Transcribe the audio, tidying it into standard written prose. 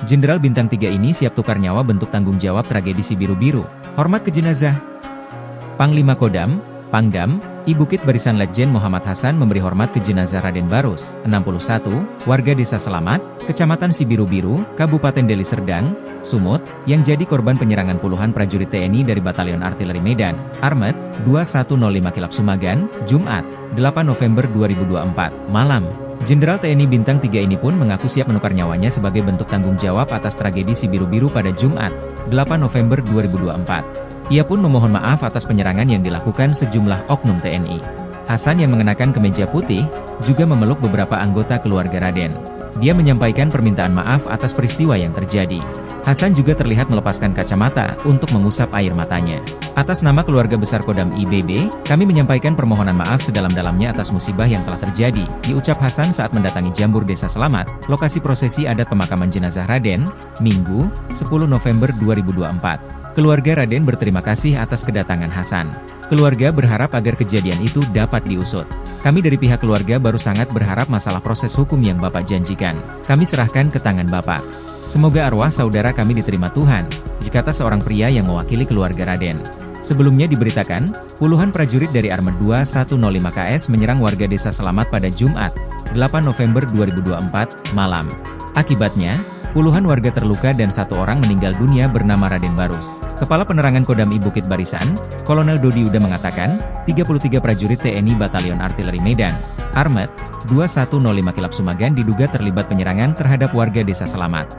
Jenderal Bintang 3 ini siap tukar nyawa bentuk tanggung jawab tragedi si biru-biru. Hormat ke jenazah. Panglima Kodam, Pangdam, I Bukit Barisan Letjen Muhammad Hasan memberi hormat ke jenazah Raden Barus, 61, warga Desa Selamat, Kecamatan Sibiru-Biru, Kabupaten Deli Serdang, Sumut, yang jadi korban penyerangan puluhan prajurit TNI dari Batalion Artileri Medan, Armet, 2105 Kilap Sumagan, Jumat, 8 November 2024, malam. Jenderal TNI Bintang 3 ini pun mengaku siap menukar nyawanya sebagai bentuk tanggung jawab atas tragedi si biru-biru pada Jumat, 8 November 2024. Ia pun memohon maaf atas penyerangan yang dilakukan sejumlah oknum TNI. Hasan yang mengenakan kemeja putih, juga memeluk beberapa anggota keluarga Raden. Dia menyampaikan permintaan maaf atas peristiwa yang terjadi. Hasan juga terlihat melepaskan kacamata untuk mengusap air matanya. Atas nama keluarga besar Kodam IBB, kami menyampaikan permohonan maaf sedalam-dalamnya atas musibah yang telah terjadi, diucap Hasan saat mendatangi Jambur Desa Selamat, lokasi prosesi adat pemakaman jenazah Raden, Minggu, 10 November 2024. Keluarga Raden berterima kasih atas kedatangan Hasan. Keluarga berharap agar kejadian itu dapat diusut. Kami dari pihak keluarga baru sangat berharap masalah proses hukum yang Bapak janjikan, kami serahkan ke tangan Bapak. Semoga arwah saudara kami diterima Tuhan, kata seorang pria yang mewakili keluarga Raden. Sebelumnya diberitakan, puluhan prajurit dari Armet 2105 KS menyerang warga Desa Selamat pada Jumat, 8 November 2024, malam. Akibatnya, puluhan warga terluka dan satu orang meninggal dunia bernama Raden Barus. Kepala Penerangan Kodam I Bukit Barisan, Kolonel Dodi Uda mengatakan, 33 prajurit TNI Batalion Artileri Medan, Armet, 2105 Kilap Sumagan diduga terlibat penyerangan terhadap warga Desa Selamat.